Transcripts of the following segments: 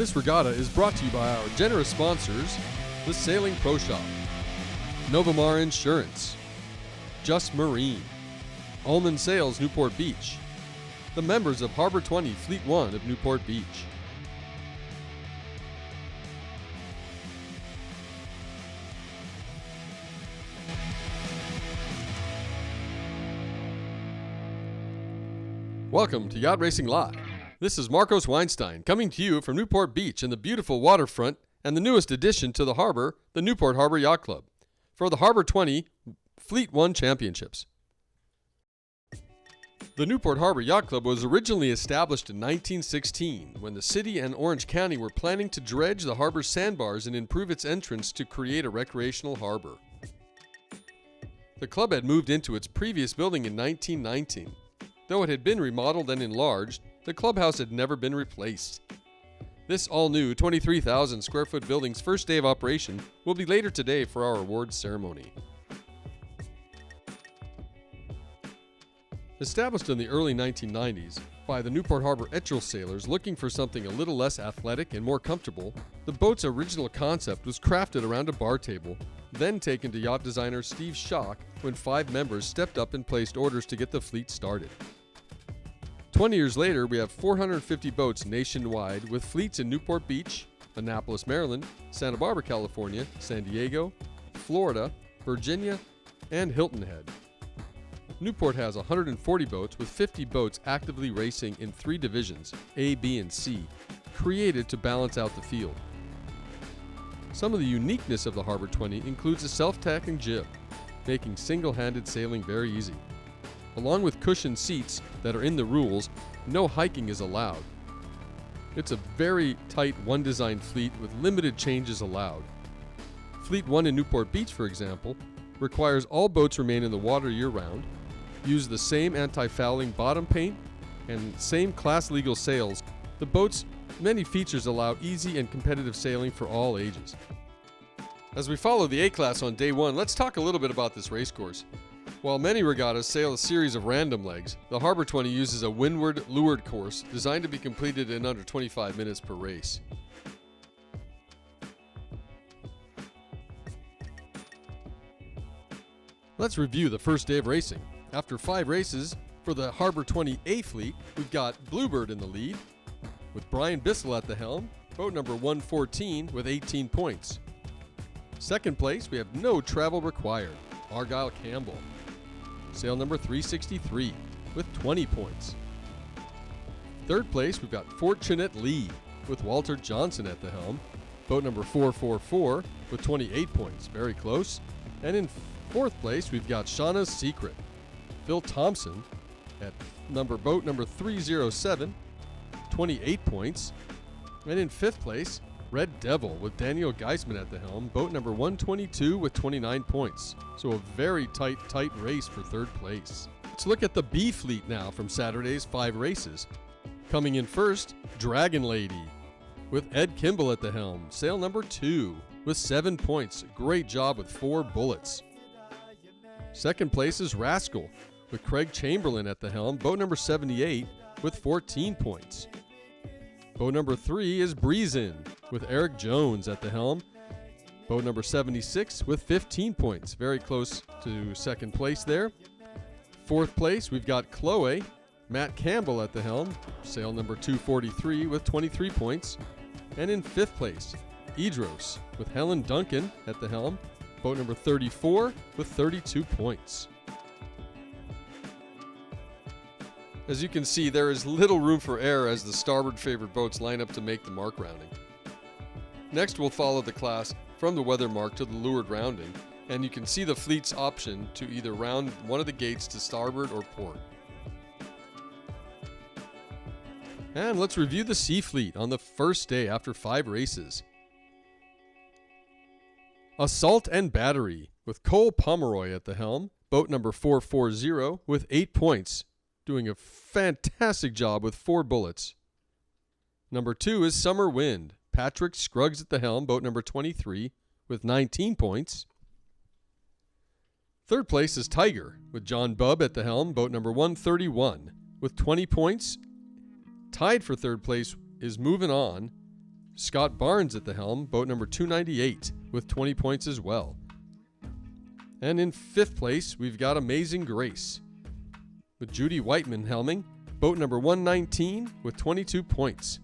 This regatta is brought to you by our generous sponsors, the Sailing Pro Shop, Novamar Insurance, Just Marine, Ullman Sails Newport Beach, the members of Harbor 20 Fleet 1 of Newport Beach. Welcome to Yacht Racing Live. This is Marcos Weinstein coming to you from Newport Beach and the beautiful waterfront and the newest addition to the harbor, the Newport Harbor Yacht Club, for the Harbor 20 Fleet 1 Championships. The Newport Harbor Yacht Club was originally established in 1916 when the city and Orange County were planning to dredge the harbor's sandbars and improve its entrance to create a recreational harbor. The club had moved into its previous building in 1919. Though it had been remodeled and enlarged, the clubhouse had never been replaced. This all-new 23,000 square foot building's first day of operation will be later today for our awards ceremony. Established in the early 1990s by the Newport Harbor Ettrell sailors looking for something a little less athletic and more comfortable, the boat's original concept was crafted around a bar table, then taken to yacht designer Steve Schock when 5 members stepped up and placed orders to get the fleet started. 20 years later, we have 450 boats nationwide with fleets in Newport Beach, Annapolis, Maryland, Santa Barbara, California, San Diego, Florida, Virginia, and Hilton Head. Newport has 140 boats with 50 boats actively racing in 3 divisions, A, B, and C, created to balance out the field. Some of the uniqueness of the Harbor 20 includes a self-tacking jib, making single-handed sailing very easy. Along with cushioned seats that are in the rules, no hiking is allowed. It's a very tight one-design fleet with limited changes allowed. Fleet 1 in Newport Beach, for example, requires all boats remain in the water year-round, use the same anti-fouling bottom paint, and same class legal sails. The boat's many features allow easy and competitive sailing for all ages. As we follow the A-Class on day 1, let's talk a little bit about this race course. While many regattas sail a series of random legs, the Harbor 20 uses a windward leeward course designed to be completed in under 25 minutes per race. Let's review the first day of racing. After 5 races, for the Harbor 20 A fleet, we've got Bluebird in the lead, with Brian Bissell at the helm, boat number 114 with 18 points. Second place, we have no travel required, Argyle Campbell, sail number 363 with 20 points. Third place, we've got Fortunate Lee with Walter Johnson at the helm, boat number 444 with 28 points, very close. And in fourth place, we've got Shauna's Secret, Phil Thompson at boat number 307, 28 points. And in fifth place, Red Devil with Daniel Geisman at the helm, boat number 122 with 29 points. So a very tight race for third place. Let's look at the B fleet now from Saturday's 5 races. Coming in first, Dragon Lady with Ed Kimball at the helm, sail number 2 with 7 points. Great job with 4 bullets. Second place is Rascal with Craig Chamberlain at the helm, boat number 78 with 14 points. Boat number 3 is Breeze In with Eric Jones at the helm, boat number 76 with 15 points. Very close to second place there. Fourth place, we've got Chloe, Matt Campbell at the helm, sail number 243 with 23 points. And in fifth place, Idros with Helen Duncan at the helm, boat number 34 with 32 points. As you can see, there is little room for error as the starboard favored boats line up to make the mark rounding. Next, we'll follow the class from the weather mark to the leeward rounding, and you can see the fleet's option to either round one of the gates to starboard or port. And let's review the C fleet on the first day after 5 races. Assault and Battery with Cole Pomeroy at the helm, boat number 440 with 8 points, doing a fantastic job with 4 bullets. Number 2 is Summer Wind, Patrick Scruggs at the helm, boat number 23 with 19 points. Third place is Tiger with John Bubb at the helm, boat number 131 with 20 points. Tied for third place is Moving On, Scott Barnes at the helm, boat number 298, with 20 points as well. And in 5th place, we've got Amazing Grace, with Judy Whiteman helming, boat number 119, with 22 points.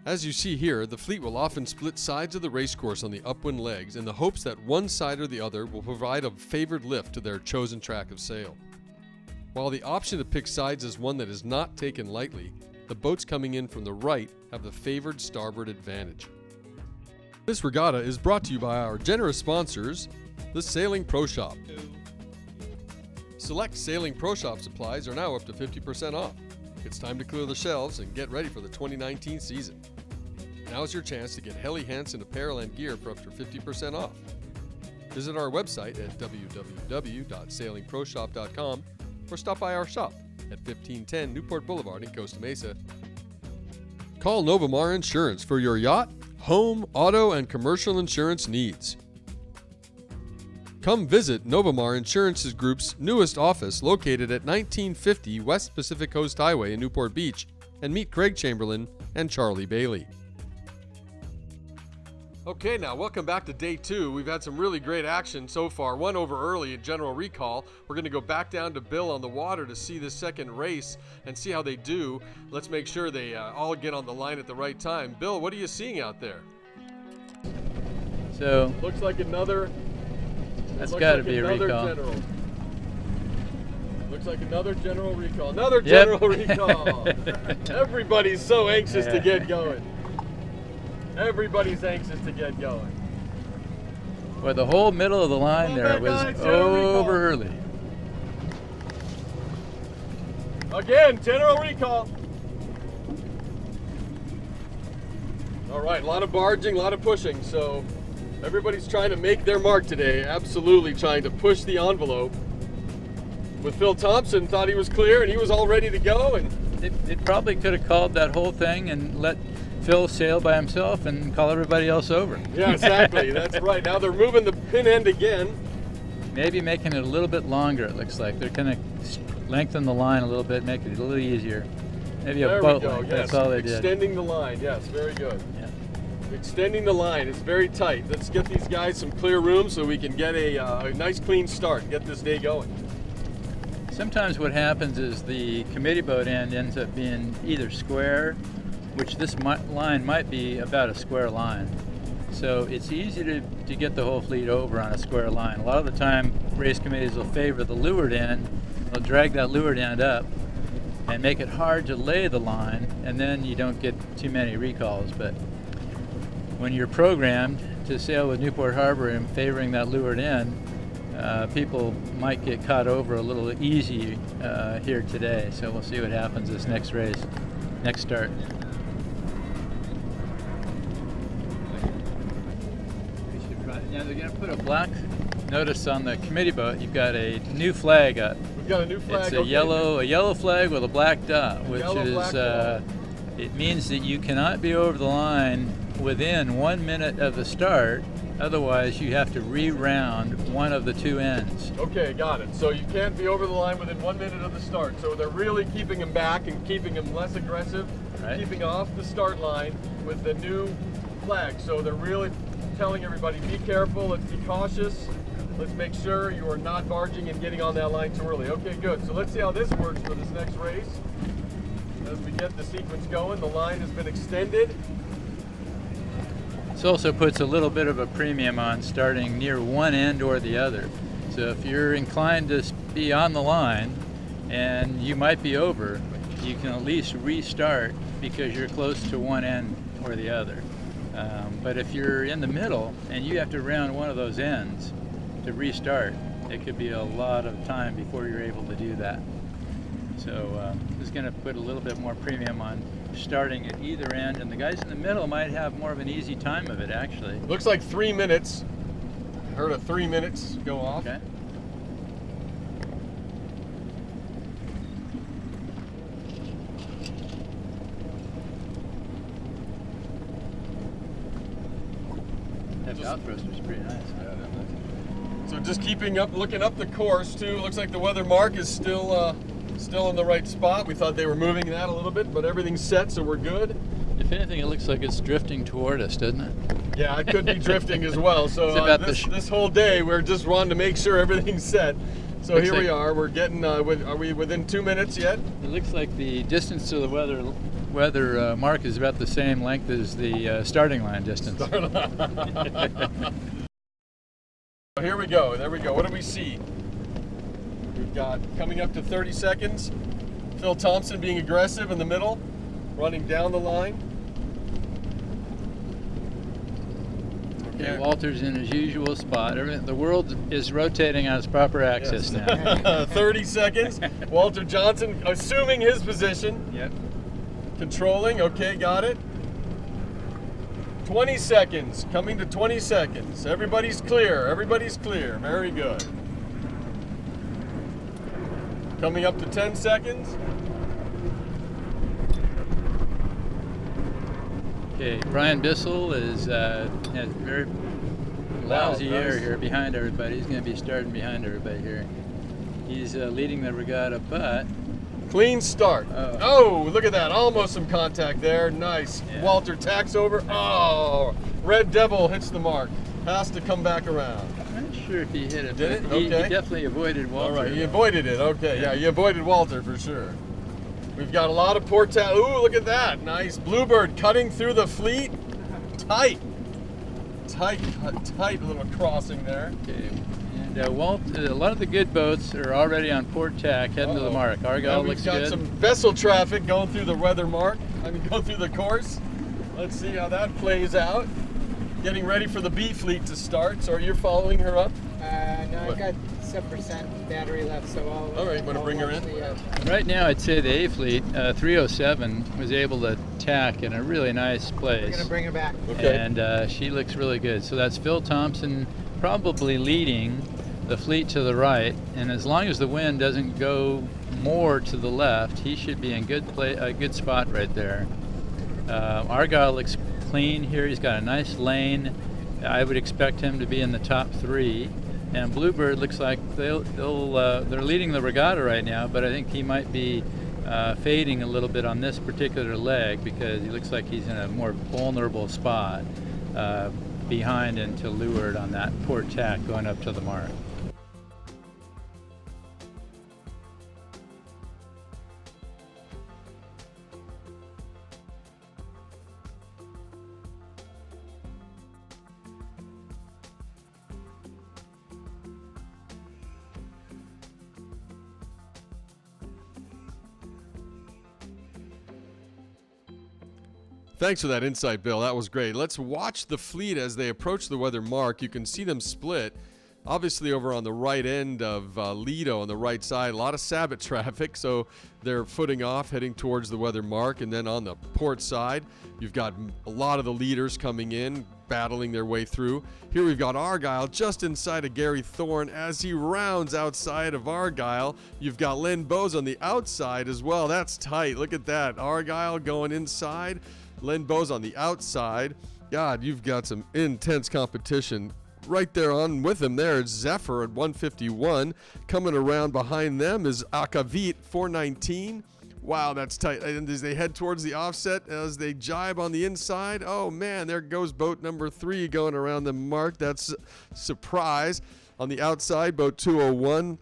As you see here, the fleet will often split sides of the racecourse on the upwind legs in the hopes that one side or the other will provide a favored lift to their chosen track of sail. While the option to pick sides is one that is not taken lightly, the boats coming in from the right have the favored starboard advantage. This regatta is brought to you by our generous sponsors, the Sailing Pro Shop. Select Sailing Pro Shop supplies are now up to 50% off. It's time to clear the shelves and get ready for the 2019 season. Now's your chance to get Helly Hansen apparel and gear for up to 50% off. Visit our website at www.sailingproshop.com or stop by our shop at 1510 Newport Boulevard in Costa Mesa. Call Novamar Insurance for your yacht, home, auto, and commercial insurance needs. Come visit Novamar Insurance Group's newest office located at 1950 West Pacific Coast Highway in Newport Beach and meet Craig Chamberlain and Charlie Bailey. Okay, now welcome back to day 2. We've had some really great action so far. One over early at General Recall. We're going to go back down to Bill on the water to see this second race and see how they do. Let's make sure they all get on the line at the right time. Bill, what are you seeing out there? So looks like another. That's got to be a recall. General. Looks like another General Recall. Another General Recall. Everybody's so anxious to get going. Everybody's anxious to get going. Well, the whole middle of the line there was over early. Again, General Recall. All right, a lot of barging, a lot of pushing. So everybody's trying to make their mark today. Absolutely trying to push the envelope. With Phil Thompson, thought he was clear and he was all ready to go. And it probably could have called that whole thing and let Phil sail by himself and call everybody else over. Yeah, exactly. That's right. Now they're moving the pin end again. Maybe making it a little bit longer, it looks like. They're going to lengthen the line a little bit, make it a little easier. Maybe a boat length, yes. That's all they did. Extending the line, yes, very good. Yeah. Extending the line is very tight. Let's get these guys some clear room so we can get a nice clean start and get this day going. Sometimes what happens is the committee boat end ends up being either square, which this line might be about a square line. So it's easy to get the whole fleet over on a square line. A lot of the time, race committees will favor the leeward end. They'll drag that leeward end up and make it hard to lay the line, and then you don't get too many recalls. But when you're programmed to sail with Newport Harbor and favoring that leeward end, people might get caught over a little easy here today. So we'll see what happens this next race, next start. Now they're going to put a black notice on the committee boat. You've got a new flag up. We've got a new flag. It's a yellow flag with a black dot, which is it means that you cannot be over the line within 1 minute of the start. Otherwise, you have to re-round one of the two ends. Okay, got it. So you can't be over the line within 1 minute of the start. So they're really keeping him back and keeping him less aggressive, right. Keeping off the start line with the new flag. So they're really telling everybody, be careful, let's be cautious, let's make sure you are not barging and getting on that line too early. Okay, good. So let's see how this works for this next race. As we get the sequence going, the line has been extended. This also puts a little bit of a premium on starting near one end or the other. So if you're inclined to be on the line and you might be over, you can at least restart because you're close to one end or the other. But if you're in the middle and you have to round one of those ends to restart, it could be a lot of time before you're able to do that. So this is going to put a little bit more premium on starting at either end, and the guys in the middle might have more of an easy time of it, actually. Looks like 3 minutes. I heard a 3 minutes go off. Okay. That bow thruster's pretty nice. So just keeping up, looking up the course too. Looks like the weather mark is still Still in the right spot. We thought they were moving that a little bit, but everything's set, so we're good. If anything, it looks like it's drifting toward us, doesn't it? Yeah, it could be drifting as well. So It's about this whole day, we're just wanting to make sure everything's set. So Looks here we like- are. We're getting. Are we within 2 minutes yet? It looks like the distance to the weather mark is about the same length as the starting line distance. Here we go. There we go. What do we see? We've got coming up to 30 seconds. Phil Thompson being aggressive in the middle, running down the line. Okay, Walter's in his usual spot. The world is rotating on its proper axis now. 30 seconds. Walter Johnson assuming his position. Yep. Controlling. Okay, got it. 20 seconds. Coming to 20 seconds. Everybody's clear. Everybody's clear. Very good. Coming up to 10 seconds. Okay, Brian Bissell has very lousy Wow, air nice. here behind everybody. He's going to be starting behind everybody here. He's leading the regatta, but Clean start. Oh, look at that. Almost some contact there. Nice. Yeah. Walter tacks over. Oh, Red Devil hits the mark. Has to come back around. I'm not sure if he hit it. Did it? but he Okay. definitely avoided All Walter. right, he avoided it. Okay, yeah, he avoided Walter for sure. We've got a lot of port tack. Ooh, look at that. Nice. Bluebird cutting through the fleet. Tight. Tight little crossing there. Okay. And a lot of the good boats are already on port tack heading to the Uh-oh. mark. Now Argyle we've looks got good. some vessel traffic going through the weather mark. Go through the course. Let's see how that plays out. Getting ready for the B fleet to start. So you're following her up? No, What? I've got 7% battery left, so I'll. All right, wanna I'll bring her watch in? the, Right now, I'd say the A fleet 307 was able to tack in a really nice we're place. gonna bring her back. Okay. And she looks really good. So that's Phil Thompson probably leading the fleet to the right, and as long as the wind doesn't go more to the left, he should be in a good spot right there. Argyle looks clean here. He's got a nice lane. I would expect him to be in the top 3. And Bluebird looks like they're leading the regatta right now, but I think he might be fading a little bit on this particular leg because he looks like he's in a more vulnerable spot behind and to leeward on that port tack going up to the mark. Thanks for that insight, Bill. That was great. Let's watch the fleet as they approach the weather mark. You can see them split. Obviously, over on the right end of Lido on the right side, a lot of Sabot traffic, so they're footing off, heading towards the weather mark. And then on the port side, you've got a lot of the leaders coming in, battling their way through. Here we've got Argyle just inside of Gary Thorne as he rounds outside of Argyle. You've got Len Bowes on the outside as well. That's tight. Look at that. Argyle going inside. Len Bowes on the outside. God, you've got some intense competition. Right there on with him there is Zephyr at 151. Coming around behind them is Akavit 419. Wow, that's tight. And as they head towards the offset, as they jibe on the inside, oh man, there goes boat number 3 going around the mark. That's surprise. On the outside, boat 201.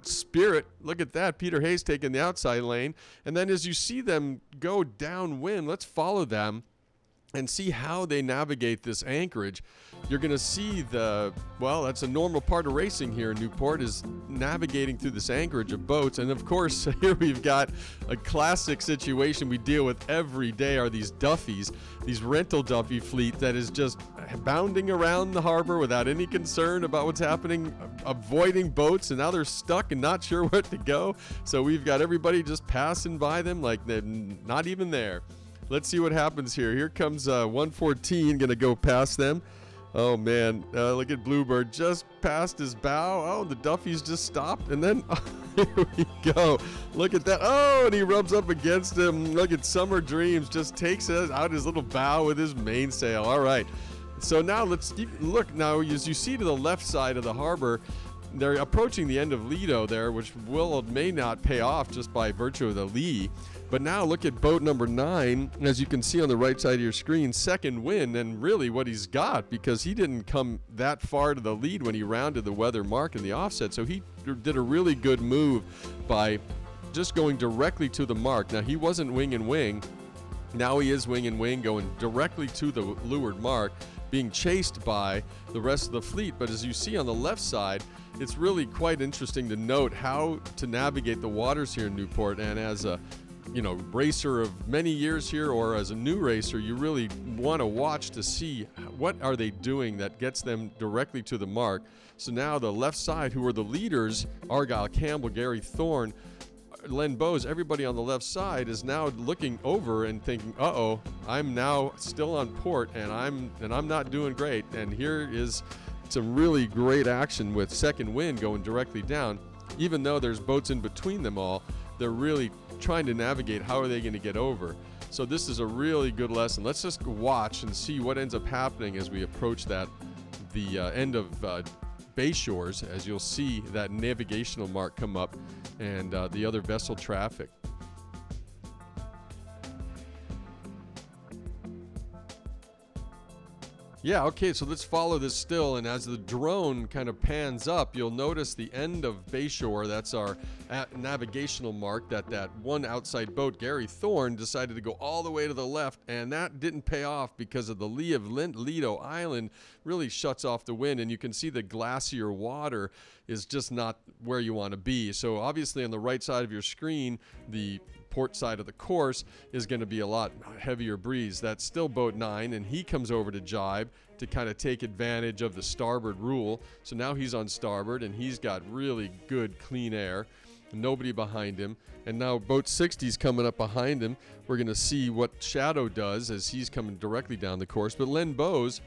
Spirit, look at that. Peter Hayes taking the outside lane. And then as you see them go downwind, let's follow them and see how they navigate this anchorage. You're going to see that's a normal part of racing here in Newport, is navigating through this anchorage of boats. And of course, here we've got a classic situation we deal with every day are these Duffies, these rental Duffy fleet that is just bounding around the harbor without any concern about what's happening, avoiding boats, and now they're stuck and not sure where to go. So we've got everybody just passing by them like they're not even there. Let's see what happens here. Here comes 114, going to go past them. Oh, man. Look at Bluebird just past his bow. Oh, the Duffy's just stopped. And then, here we go. Look at that. Oh, and he rubs up against him. Look at Summer Dreams. Just takes out his little bow with his mainsail. All right. So now let's look. Now, as you see to the left side of the harbor, they're approaching the end of Lido there, which will or may not pay off just by virtue of the lee. But now look at boat number 9, as you can see on the right side of your screen, Second Wind, and really what he's got, because he didn't come that far to the lead when he rounded the weather mark in the offset. So he did a really good move by just going directly to the mark. Now he wasn't wing and wing. Now he is wing and wing, going directly to the leeward mark, being chased by the rest of the fleet. But as you see on the left side, it's really quite interesting to note how to navigate the waters here in Newport. And as a racer of many years here, or as a new racer, you really want to watch to see what are they doing that gets them directly to the mark. So now the left side, who are the leaders, Argyle Campbell, Gary Thorne, Len Bowes, everybody on the left side is now looking over and thinking, uh-oh, I'm now still on port and I'm not doing great. And here is some really great action with Second Wind going directly down. Even though there's boats in between them all, they're really trying to navigate how are they going to get over. So this is a really good lesson. Let's just watch and see what ends up happening as we approach the end of Bayshores, as you'll see that navigational mark come up and the other vessel traffic. Yeah, okay, so let's follow this still, and as the drone kind of pans up, you'll notice the end of Bayshore. That's our navigational mark, that one outside boat, Gary Thorne, decided to go all the way to the left, and that didn't pay off because of the lee of Lido Island really shuts off the wind, and you can see the glacier water is just not where you want to be. So obviously on the right side of your screen, the port side of the course is going to be a lot heavier breeze. That's still boat 9, and he comes over to jibe to kind of take advantage of the starboard rule. So now he's on starboard, and he's got really good clean air, nobody behind him. And now boat 60 is coming up behind him. We're going to see what Shadow does as he's coming directly down the course. But Len Bowes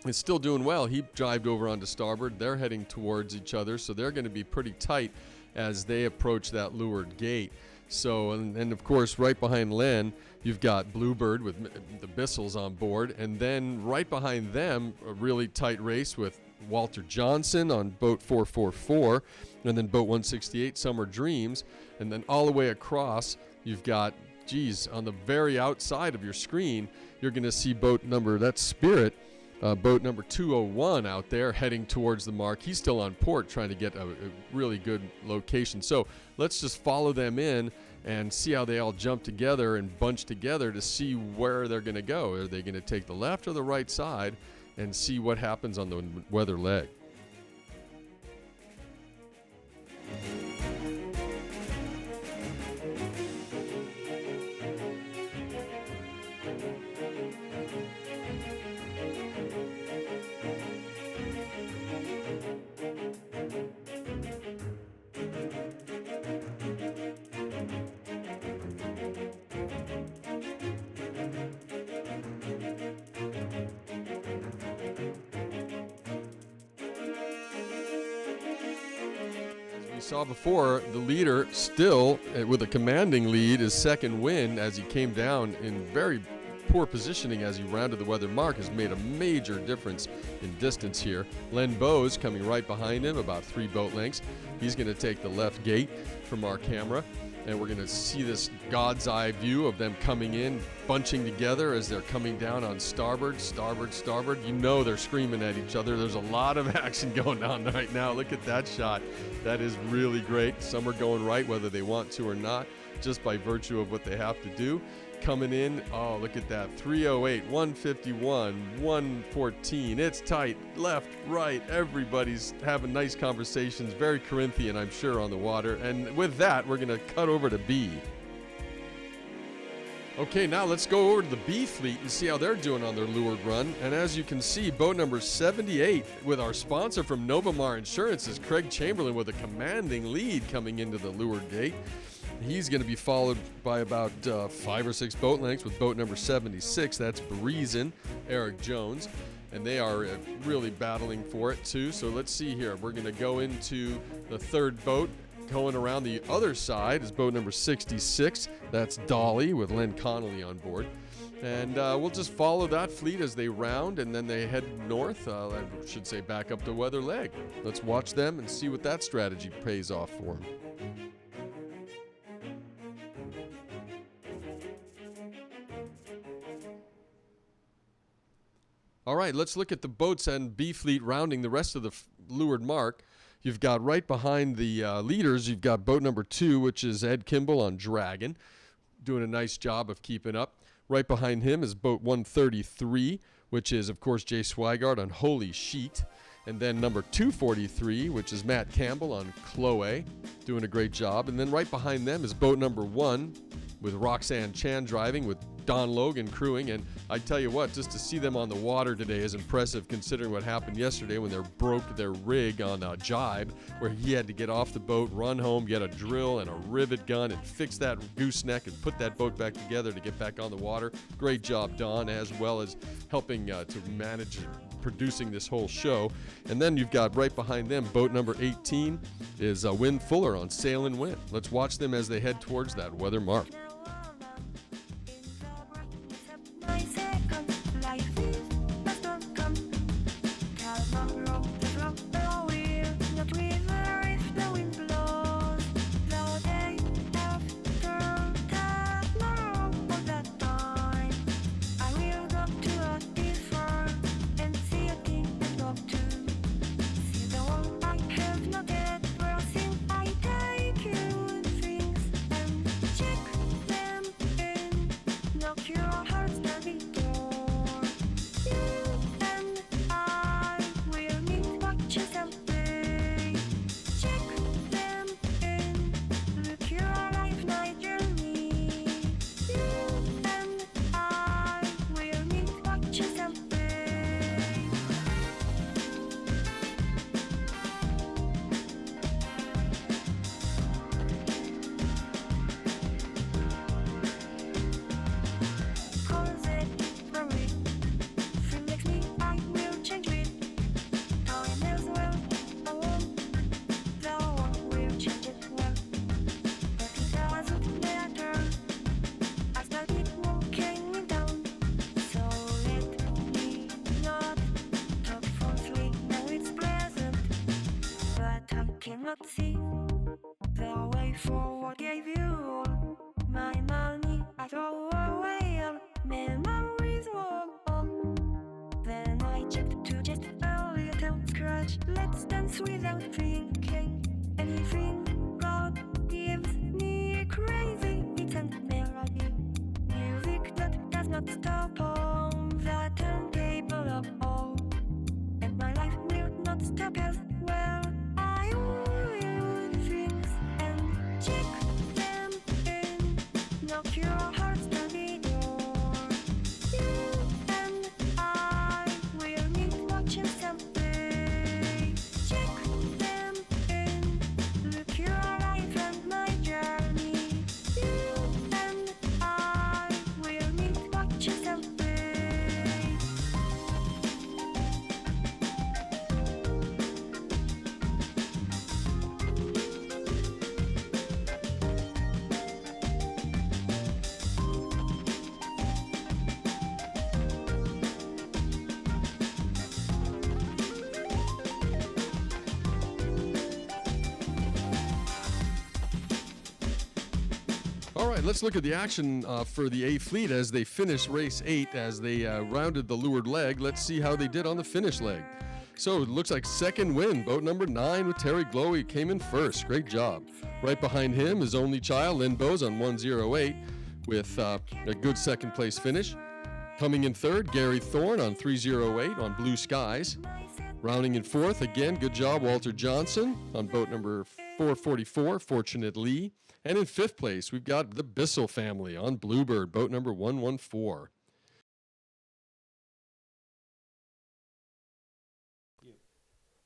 is still doing well. He jibed over onto starboard. They're heading towards each other, so they're going to be pretty tight as they approach that leeward gate. So, and of course, right behind Len, you've got Bluebird with the Bissels on board. And then right behind them, a really tight race with Walter Johnson on boat 444. And then boat 168, Summer Dreams. And then all the way across, you've got, on the very outside of your screen, you're going to see boat number, that's Spirit. Boat number 201 out there heading towards the mark. He's still on port trying to get a really good location. So let's just follow them in and see how they all jump together and bunch together to see where they're going to go. Are they going to take the left or the right side, and see what happens on the weather leg? Saw before, the leader still with a commanding lead is Second Wind, as he came down in very poor positioning as he rounded the weather mark, has made a major difference in distance here. Len Bowes coming right behind him, about 3 boat lengths. He's going to take the left gate from our camera, and we're going to see this God's eye view of them coming in, bunching together as they're coming down on starboard, starboard, starboard. You know they're screaming at each other. There's a lot of action going on right now. Look at that shot. That is really great. Some are going right whether they want to or not, just by virtue of what they have to do. Coming in, oh, look at that, 308, 151, 114. It's tight, left, right. Everybody's having nice conversations, very Corinthian, I'm sure, on the water. And with that, we're going to cut over to B. Okay, now let's go over to the B fleet and see how they're doing on their leeward run. And as you can see, boat number 78 with our sponsor from Novamar Insurance is Craig Chamberlain with a commanding lead coming into the leeward gate. He's going to be followed by about 5 or 6 boat lengths with boat number 76. That's Breezin, Eric Jones. And they are really battling for it too. So let's see here. We're going to go into the third boat. Going around the other side is boat number 66. That's Dolly with Len Connolly on board. And we'll just follow that fleet as they round, and then they head north. I should say back up to Weather Leg. Let's watch them and see what that strategy pays off for them. All right, let's look at the boats and B fleet rounding the rest of the leeward mark. You've got right behind the leaders, you've got boat number 2, which is Ed Kimball on Dragon, doing a nice job of keeping up. Right behind him is boat 133, which is, of course, Jay Swigart on Holy Sheet. And then number 243, which is Matt Campbell on Chloe, doing a great job. And then right behind them is boat number 1 with Roxanne Chan driving, with Don Logan crewing. And I tell you what, just to see them on the water today is impressive, considering what happened yesterday when they broke their rig on a jibe, where he had to get off the boat, run home, get a drill and a rivet gun and fix that gooseneck and put that boat back together to get back on the water. Great job, Don, as well as helping to manage producing this whole show. And then you've got right behind them, boat number 18 is Win Fuller on Sail and Win. Let's watch them as they head towards that weather mark. Cannot see the way forward. Gave you all my money, I throw away all memories all. Then I checked to just a little scratch. Let's dance without thinking anything. God gives me a crazy beat and melody, music that does not stop on the turntable of all. And my life will not stop as well. I will things and check them in. Knock your hearts down the door. You and I will meet watching someday. Check them in. Look your life and my journey. You and I will meet watching someday. All right, let's look at the action for the A Fleet as they finish race 8, as they rounded the leeward leg. Let's see how they did on the finish leg. So it looks like second win. Boat number 9 with Terry Glowy came in first. Great job. Right behind him is only child Lynn Bowes on 108 with a good second place finish. Coming in third, Gary Thorne on 308 on Blue Skies. Rounding in fourth, again, good job, Walter Johnson on boat number 444, Fortunate Lee. And in fifth place, we've got the Bissell family on Bluebird, boat number 114.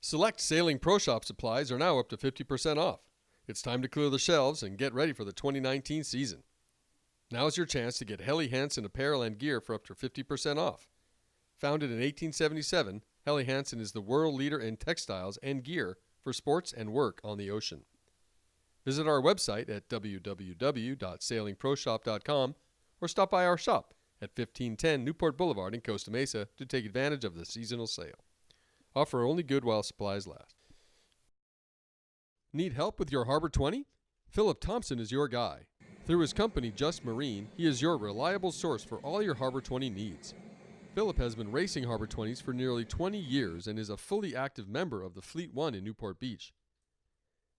Select Sailing Pro Shop supplies are now up to 50% off. It's time to clear the shelves and get ready for the 2019 season. Now's your chance to get Helly Hansen apparel and gear for up to 50% off. Founded in 1877, Helly Hansen is the world leader in textiles and gear for sports and work on the ocean. Visit our website at www.sailingproshop.com or stop by our shop at 1510 Newport Boulevard in Costa Mesa to take advantage of the seasonal sale. Offer only good while supplies last. Need help with your Harbor 20? Philip Thompson is your guy. Through his company, Just Marine, he is your reliable source for all your Harbor 20 needs. Philip has been racing Harbor 20s for nearly 20 years and is a fully active member of the Fleet One in Newport Beach.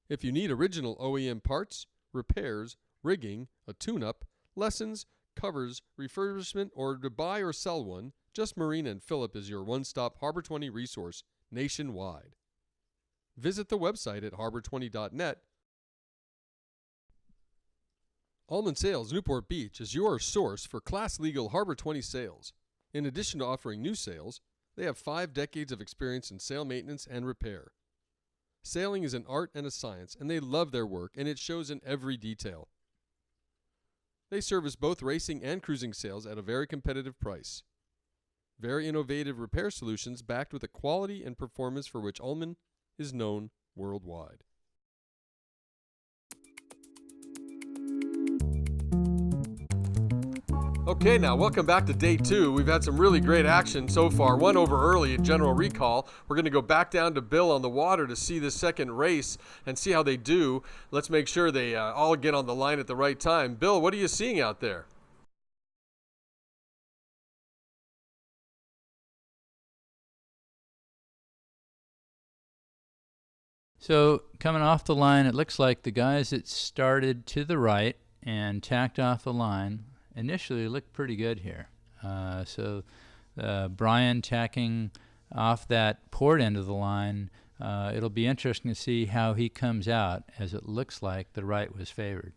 If you need original OEM parts, repairs, rigging, a tune-up, lessons, covers, refurbishment, or to buy or sell one, Just Marine and Philip is your one-stop Harbor 20 resource nationwide. Visit the website at harbor20.net. Allman Sales Newport Beach is your source for class-legal Harbor 20 sales. In addition to offering new sales, they have 5 decades of experience in sail maintenance and repair. Sailing is an art and a science, and they love their work, and it shows in every detail. They service both racing and cruising sails at a very competitive price. Very innovative repair solutions backed with the quality and performance for which Allman is known worldwide. Okay, now welcome back to day 2. We've had some really great action so far. One over early at General Recall. We're going to go back down to Bill on the water to see this second race and see how they do. Let's make sure they all get on the line at the right time. Bill, what are you seeing out there? So coming off the line, it looks like the guys that started to the right and tacked off the line initially looked pretty good here. Brian tacking off that port end of the line, it'll be interesting to see how he comes out, as it looks like the right was favored.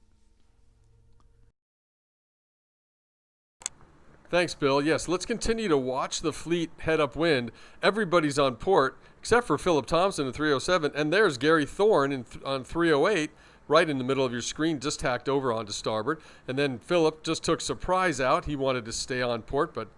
Thanks, Bill. Yes, let's continue to watch the fleet head upwind. Everybody's on port except for Philip Thompson in 307, and there's Gary Thorne on 308, right in the middle of your screen, just tacked over onto starboard. And then Philip just took Surprise out. He wanted to stay on port, but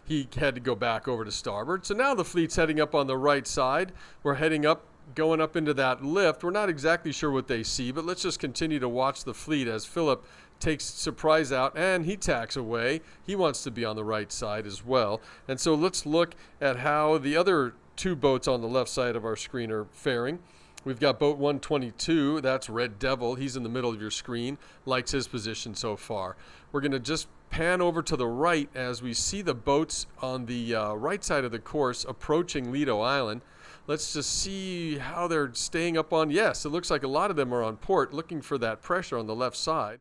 he had to go back over to starboard. So now the fleet's heading up on the right side. We're heading up, going up into that lift. We're not exactly sure what they see, but let's just continue to watch the fleet as Philip takes Surprise out and he tacks away. He wants to be on the right side as well. And so let's look at how the other 2 boats on the left side of our screen are faring. We've got boat 122, that's Red Devil. He's in the middle of your screen, likes his position so far. We're going to just pan over to the right as we see the boats on the right side of the course approaching Lido Island. Let's just see how they're staying up on. Yes, it looks like a lot of them are on port, looking for that pressure on the left side.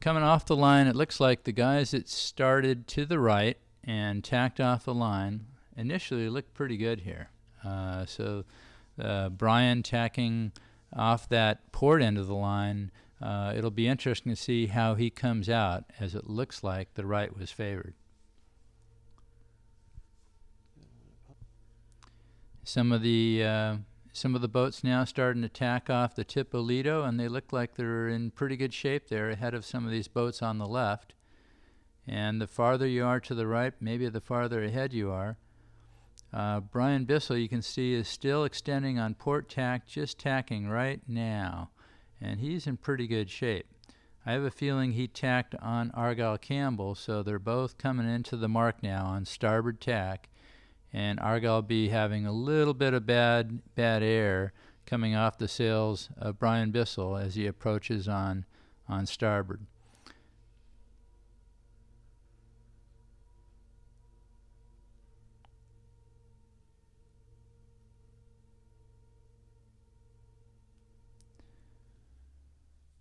Coming off the line, it looks like the guys that started to the right and tacked off the line initially looked pretty good here. Brian tacking off that port end of the line, it'll be interesting to see how he comes out, as it looks like the right was favored. Some of the boats now starting to tack off the tip of Lido, and they look like they're in pretty good shape there ahead of some of these boats on the left. And the farther you are to the right, maybe the farther ahead you are. Brian Bissell, you can see, is still extending on port tack, just tacking right now. And he's in pretty good shape. I have a feeling he tacked on Argyle Campbell, so they're both coming into the mark now on starboard tack. And Argyle will be having a little bit of bad air coming off the sails of Brian Bissell as he approaches on starboard.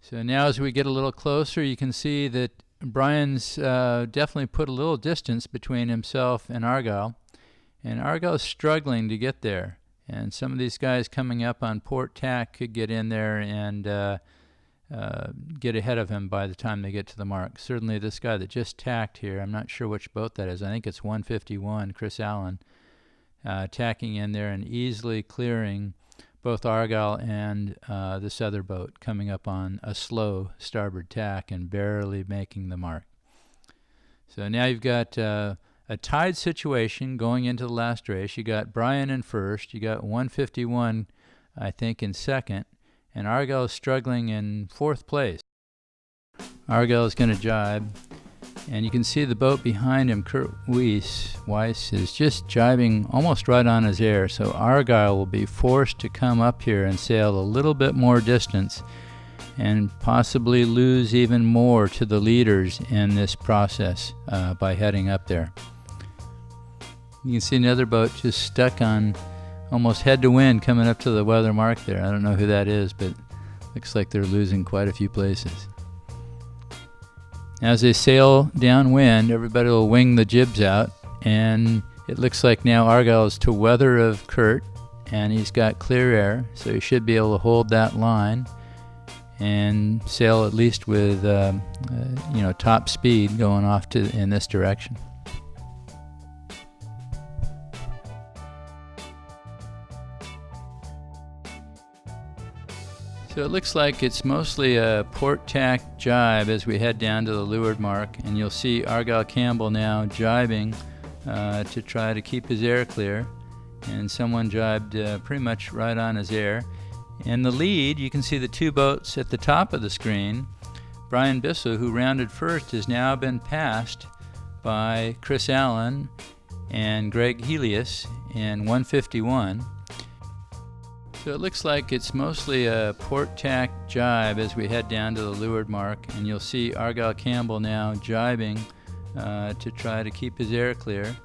So now as we get a little closer, you can see that Brian's definitely put a little distance between himself and Argyle. And Argyle's struggling to get there. And some of these guys coming up on port tack could get in there and get ahead of him by the time they get to the mark. Certainly this guy that just tacked here, I'm not sure which boat that is. I think it's 151, Chris Allen, tacking in there and easily clearing both Argyle and this other boat coming up on a slow starboard tack and barely making the mark. So now you've got a tied situation going into the last race. You got Brian in first. You got 151, I think, in second. And Argyle is struggling in fourth place. Argyle is going to jibe. And you can see the boat behind him, Kurt Weiss, is just jibing almost right on his air. So Argyle will be forced to come up here and sail a little bit more distance and possibly lose even more to the leaders in this process by heading up there. You can see another boat just stuck on almost head to wind coming up to the weather mark there. I don't know who that is, but looks like they're losing quite a few places. As they sail downwind, everybody will wing the jibs out, and it looks like now Argyle is to weather of Kurt, and he's got clear air, so he should be able to hold that line and sail at least with top speed going off in this direction. So it looks like it's mostly a port tack jibe as we head down to the leeward mark, and you'll see Argyle Campbell now jibing to try to keep his air clear, and someone jibed pretty much right on his air. In the lead, you can see the two boats at the top of the screen. Brian Bissell, who rounded first, has now been passed by Chris Allen and Greg Helios in 151. So it looks like it's mostly a port tack jibe as we head down to the leeward mark, and you'll see Argyle Campbell now jibing to try to keep his air clear,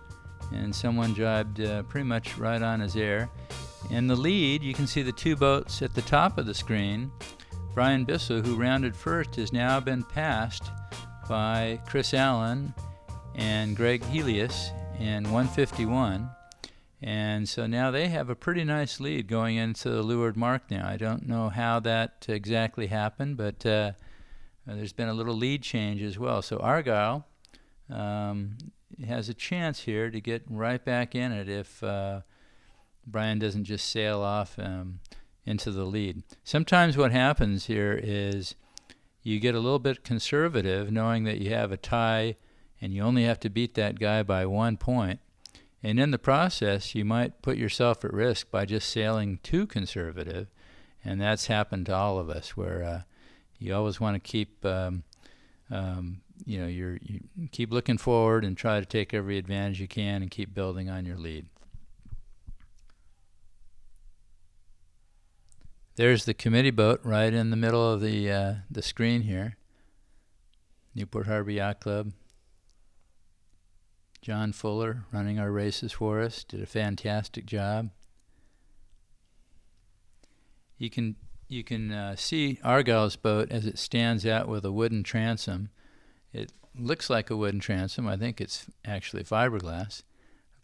and someone jibed pretty much right on his air. In the lead, you can see the two boats at the top of the screen. Brian Bissell, who rounded first, has now been passed by Chris Allen and Greg Helios in 151. And so now they have a pretty nice lead going into the leeward mark now. I don't know how that exactly happened, but there's been a little lead change as well. So Argyle has a chance here to get right back in it if Brian doesn't just sail off into the lead. Sometimes what happens here is you get a little bit conservative knowing that you have a tie and you only have to beat that guy by 1 point. And in the process, you might put yourself at risk by just sailing too conservative, and that's happened to all of us, where you always want to keep, you keep looking forward and try to take every advantage you can and keep building on your lead. There's the committee boat right in the middle of the screen here. Newport Harbor Yacht Club. John Fuller running our races for us, did a fantastic job. You can see Argyle's boat as it stands out with a wooden transom. It looks like a wooden transom. I think it's actually fiberglass,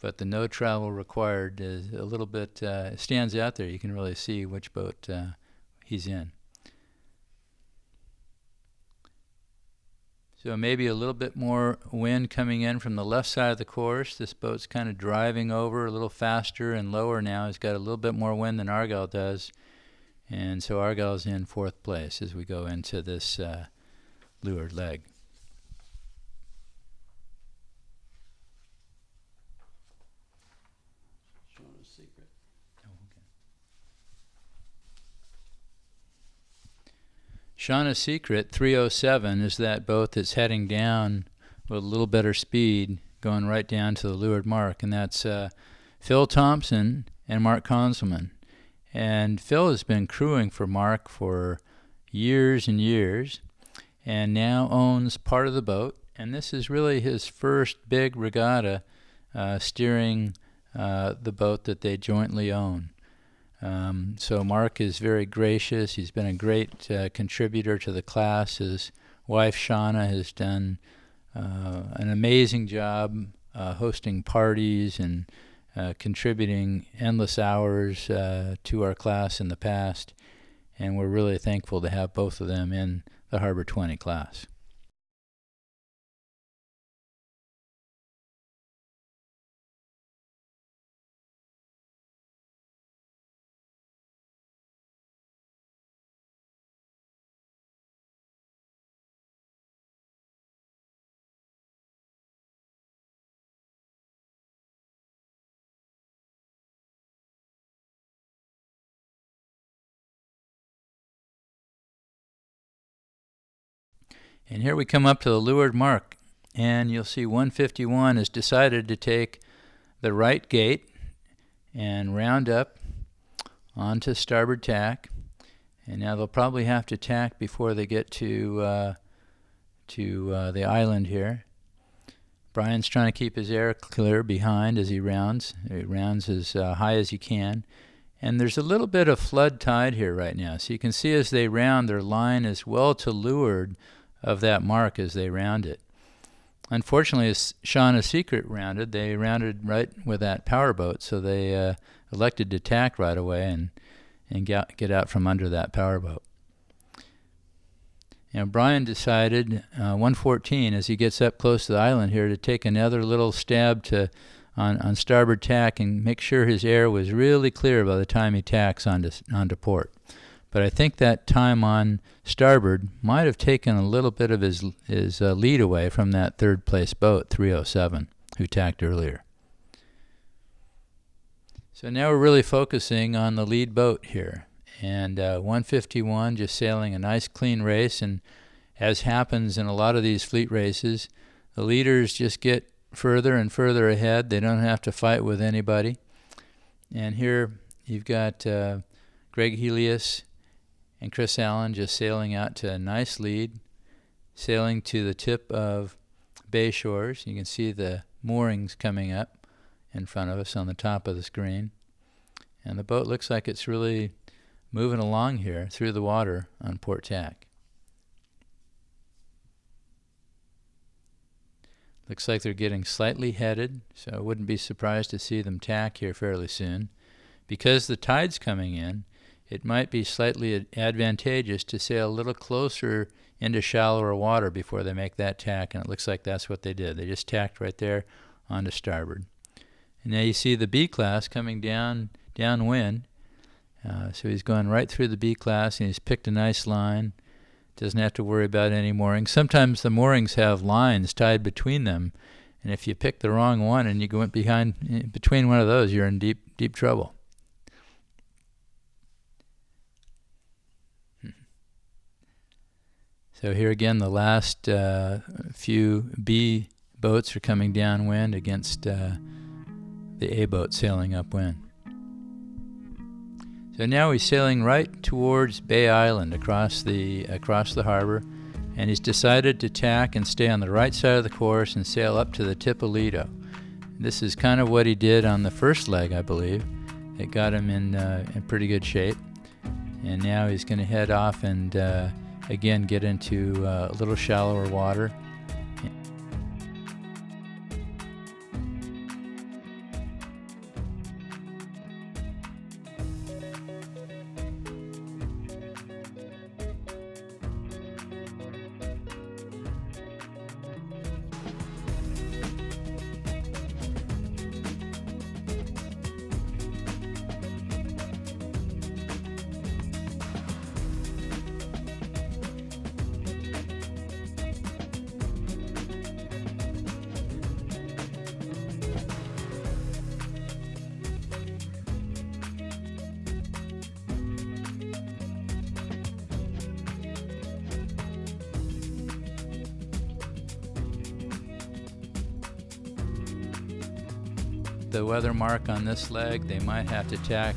but the no travel required is a little bit, it stands out there. You can really see which boat he's in. So maybe a little bit more wind coming in from the left side of the course. This boat's kind of driving over a little faster and lower now. It's got a little bit more wind than Argyle does. And so Argyle's in 4th place as we go into this leeward leg. Shauna's Secret 307 is that boat that's heading down with a little better speed, going right down to the leeward mark, and that's Phil Thompson and Mark Conselman. And Phil has been crewing for Mark for years and years, and now owns part of the boat, and this is really his first big regatta steering the boat that they jointly own. So Mark is very gracious. He's been a great contributor to the class. His wife Shauna has done an amazing job hosting parties and contributing endless hours to our class in the past, and we're really thankful to have both of them in the Harbor 20 class. And here we come up to the leeward mark, and you'll see 151 has decided to take the right gate and round up onto starboard tack. And now they'll probably have to tack before they get to the island here. Brian's trying to keep his air clear behind as he rounds. He rounds as high as he can. And there's a little bit of flood tide here right now. So you can see as they round, their line is well to leeward of that mark as they round it. Unfortunately, as Shauna's Secret rounded, they rounded right with that powerboat, so they elected to tack right away and get out from under that powerboat. Now Brian decided, 114, as he gets up close to the island here, to take another little stab on starboard tack and make sure his air was really clear by the time he tacks onto port. But I think that time on starboard might have taken a little bit of his lead away from that third place boat, 307, who tacked earlier. So now we're really focusing on the lead boat here. And 151 just sailing a nice clean race, and as happens in a lot of these fleet races, the leaders just get further and further ahead. They don't have to fight with anybody. And here you've got Greg Helios and Chris Allen just sailing out to a nice lead, sailing to the tip of Bay Shores. You can see the moorings coming up in front of us on the top of the screen. And the boat looks like it's really moving along here through the water on port tack. Looks like they're getting slightly headed, so I wouldn't be surprised to see them tack here fairly soon. Because the tide's coming in, it might be slightly advantageous to sail a little closer into shallower water before they make that tack, and it looks like that's what they did. They just tacked right there onto starboard. And now you see the B-class coming downwind. So he's going right through the B-class, and he's picked a nice line. Doesn't have to worry about any moorings. Sometimes the moorings have lines tied between them, and if you pick the wrong one and you go between one of those, you're in deep trouble. So here again, the last few B boats are coming downwind against the A boat sailing upwind. So now he's sailing right towards Bay Island across the harbor, and he's decided to tack and stay on the right side of the course and sail up to the tip of Lido. This is kind of what he did on the first leg, I believe. It got him in pretty good shape, and now he's going to head off and again get into a little shallower water. The weather mark on this leg, they might have to tack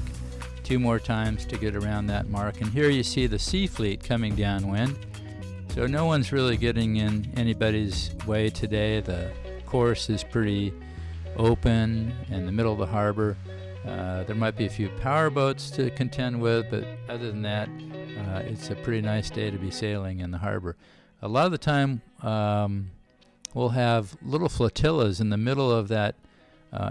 2 more times to get around that mark. And here you see the Sea Fleet coming downwind. So no one's really getting in anybody's way today. The course is pretty open in the middle of the harbor. There might be a few power boats to contend with, but other than that, it's a pretty nice day to be sailing in the harbor. A lot of the time, we'll have little flotillas in the middle of that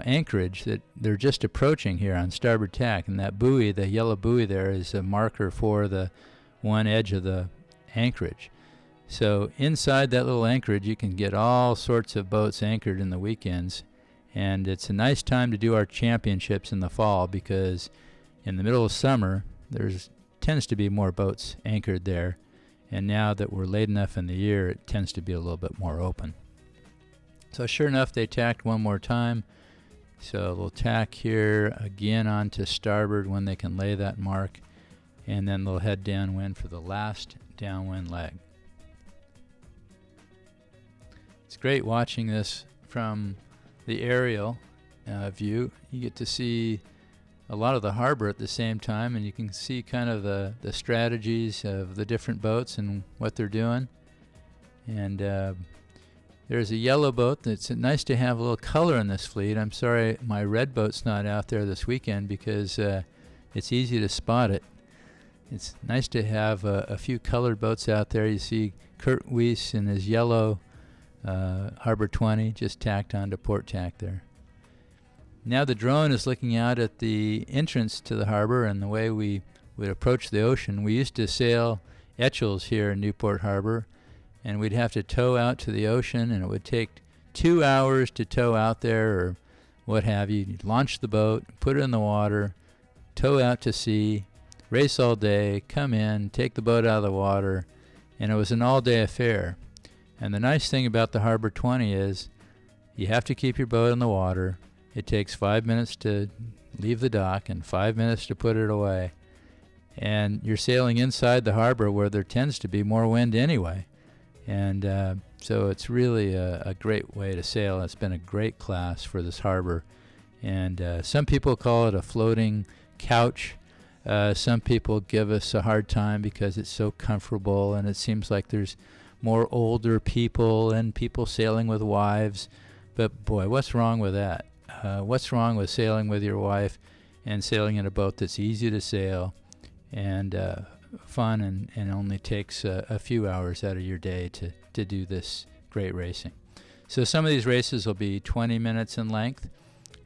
anchorage that they're just approaching here on starboard tack, and that buoy, the yellow buoy there, is a marker for the one edge of the anchorage. So inside that little anchorage you can get all sorts of boats anchored in the weekends, and it's a nice time to do our championships in the fall, because in the middle of summer there's tends to be more boats anchored there, and now that we're late enough in the year it tends to be a little bit more open. So sure enough, they tacked one more time. So they'll tack here again onto starboard when they can lay that mark, and then they'll head downwind for the last downwind leg. It's great watching this from the aerial view. You get to see a lot of the harbor at the same time, and you can see kind of the strategies of the different boats and what they're doing. And there's a yellow boat that's nice to have a little color in this fleet. I'm sorry my red boat's not out there this weekend because it's easy to spot it. It's nice to have a few colored boats out there. You see Kurt Weiss in his yellow Harbor 20 just tacked onto port tack there. Now the drone is looking out at the entrance to the harbor and the way we would approach the ocean. We used to sail Etchells here in Newport Harbor, and we'd have to tow out to the ocean, and it would take 2 hours to tow out there or what have you. You'd launch the boat, put it in the water, tow out to sea, race all day, come in, take the boat out of the water, and it was an all-day affair. And the nice thing about the Harbor 20 is you have to keep your boat in the water. It takes 5 minutes to leave the dock and 5 minutes to put it away. And you're sailing inside the harbor where there tends to be more wind anyway. And so it's really a great way to sail. It's been a great class for this harbor. And some people call it a floating couch. Some people give us a hard time because it's so comfortable and it seems like there's more older people and people sailing with wives. But boy, what's wrong with that? What's wrong with sailing with your wife and sailing in a boat that's easy to sail and fun and only takes a few hours out of your day to do this great racing? So some of these races will be 20 minutes in length,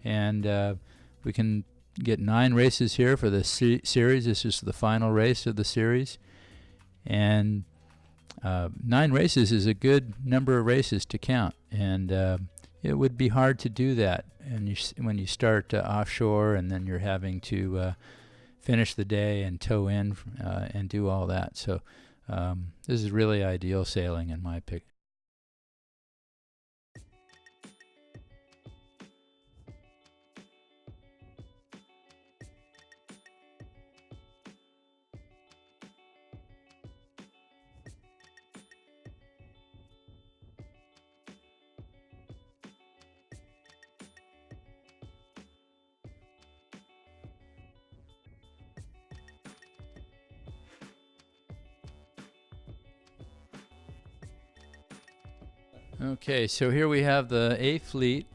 and we can get 9 races here for the series. This is the final race of the series, and 9 races is a good number of races to count, and it would be hard to do that and when you start offshore and then you're having to finish the day and tow in and do all that. So this is really ideal sailing in my opinion. Okay, so here we have the A fleet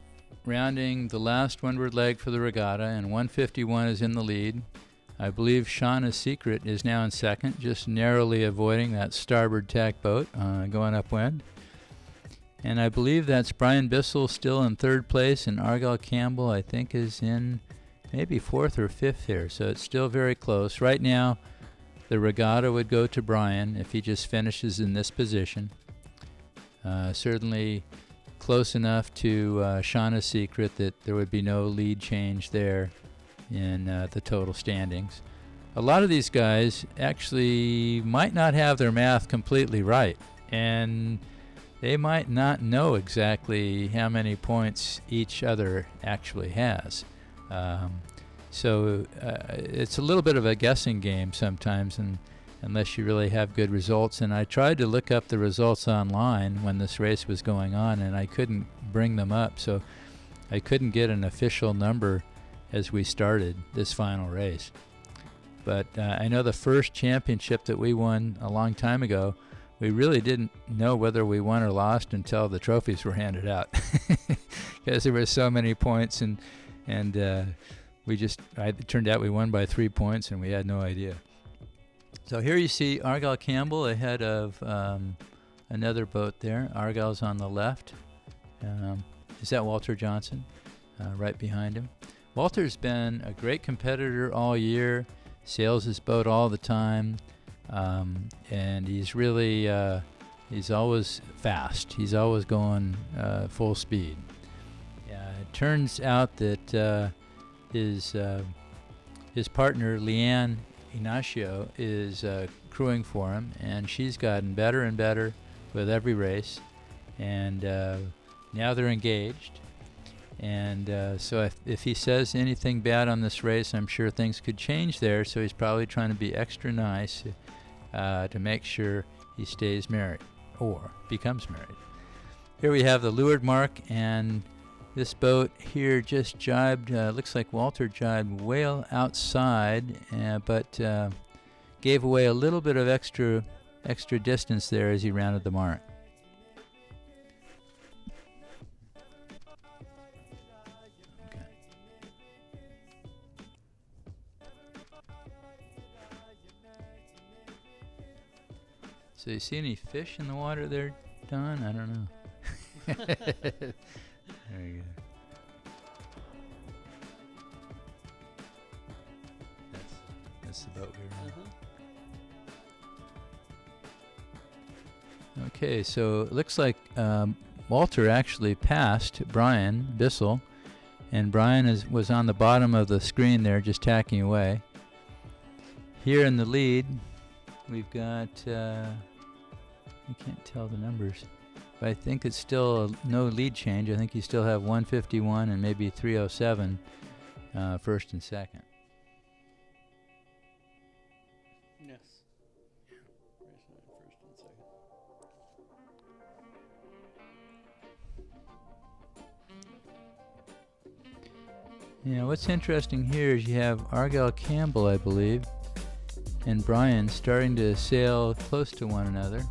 rounding the last windward leg for the regatta, and 151 is in the lead. I believe Shauna's Secret is now in second, just narrowly avoiding that starboard tack boat going upwind. And I believe that's Brian Bissell still in third place, and Argyle Campbell I think is in maybe fourth or fifth here, so it's still very close. Right now the regatta would go to Brian if he just finishes in this position. Certainly close enough to Shauna's Secret that there would be no lead change there in the total standings. A lot of these guys actually might not have their math completely right, and they might not know exactly how many points each other actually has. So it's a little bit of a guessing game sometimes, and unless you really have good results. And I tried to look up the results online when this race was going on, and I couldn't bring them up, so I couldn't get an official number as we started this final race. But I know the first championship that we won a long time ago, we really didn't know whether we won or lost until the trophies were handed out because there were so many points, and it turned out we won by 3 points and we had no idea. So here you see Argyle Campbell ahead of another boat there. Argyle's on the left. Is that Walter Johnson? Right behind him. Walter's been a great competitor all year, sails his boat all the time, and he's really, he's always fast. He's always going full speed. It turns out that his partner, Leanne Ignacio, is crewing for him, and she's gotten better and better with every race, and now they're engaged. And so if he says anything bad on this race, I'm sure things could change there, so he's probably trying to be extra nice to make sure he stays married or becomes married. Here we have the leeward mark, and this boat here just jibed, looks like Walter jibed way outside, but gave away a little bit of extra distance there as he rounded the mark. Okay. So you see any fish in the water there, Don? I don't know. There you go. That's the boat we were on. Okay, so it looks like Walter actually passed Brian Bissell, and Brian was on the bottom of the screen there, just tacking away. Here in the lead, we've got I can't tell the numbers, but I think it's still no lead change. I think you still have 151 and maybe 307 first and second. Yes. First and second. Yeah, what's interesting here is you have Argyle Campbell, I believe, and Brian starting to sail close to one another.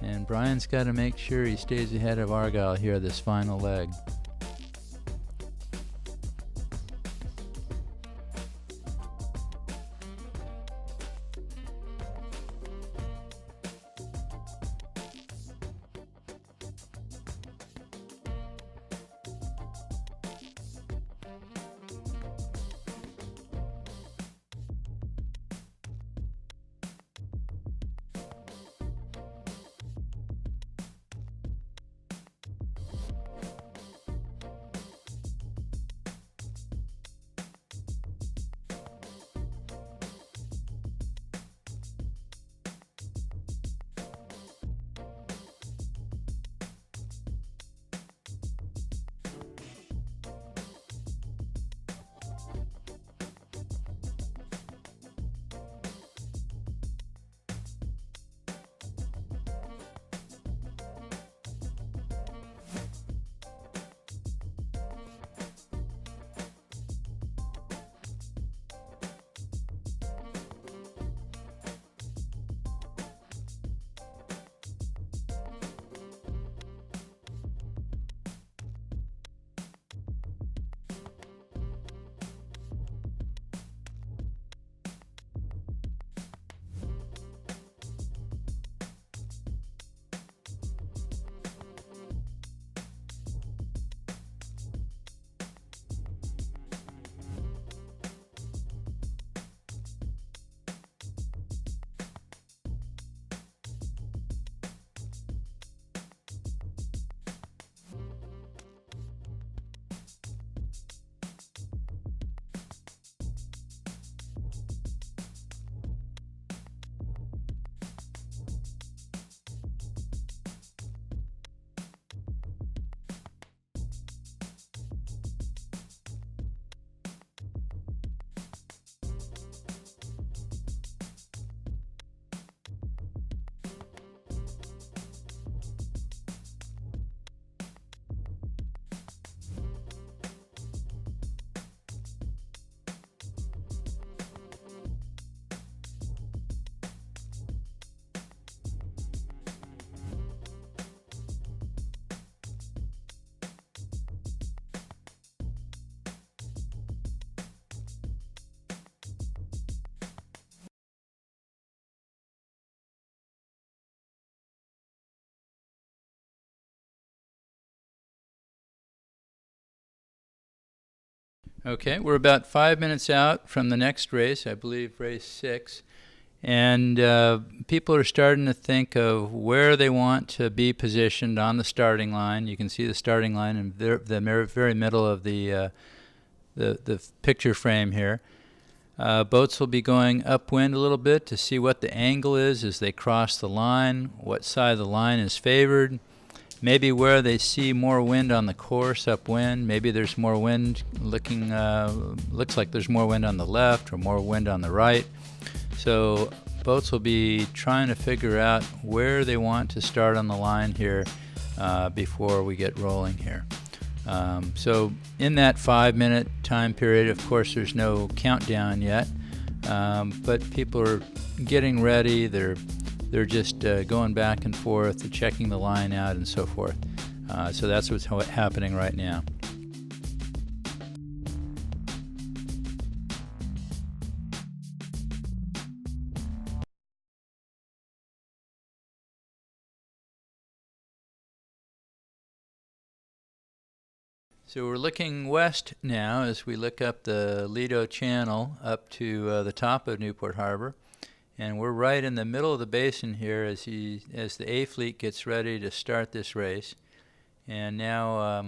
And Brian's got to make sure he stays ahead of Argyle here this final leg. Okay, we're about 5 minutes out from the next race, I believe race 6, and people are starting to think of where they want to be positioned on the starting line. You can see the starting line in the very middle of the picture frame here. Boats will be going upwind a little bit to see what the angle is as they cross the line, what side of the line is favored. Maybe where they see more wind on the course upwind, maybe there's more wind looks like there's more wind on the left or more wind on the right. So boats will be trying to figure out where they want to start on the line here. before we get rolling here. So in that 5-minute time period, of course, there's no countdown yet, but people are getting ready. They're just going back and forth, they're checking the line out, and so forth. So that's what's happening right now. So we're looking west now as we look up the Lido Channel up to the top of Newport Harbor. And we're right in the middle of the basin here as the A Fleet gets ready to start this race. And now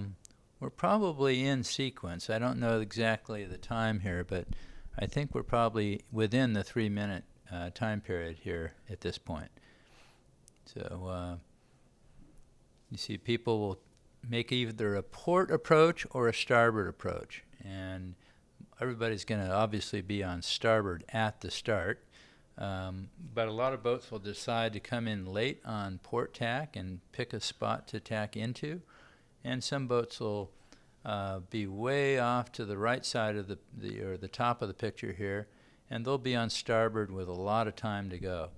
we're probably in sequence. I don't know exactly the time here, but I think we're probably within the 3-minute time period here at this point. So you see people will make either a port approach or a starboard approach. And everybody's going to obviously be on starboard at the start. But a lot of boats will decide to come in late on port tack and pick a spot to tack into. And some boats will be way off to the right side of the top of the picture here, and they'll be on starboard with a lot of time to go.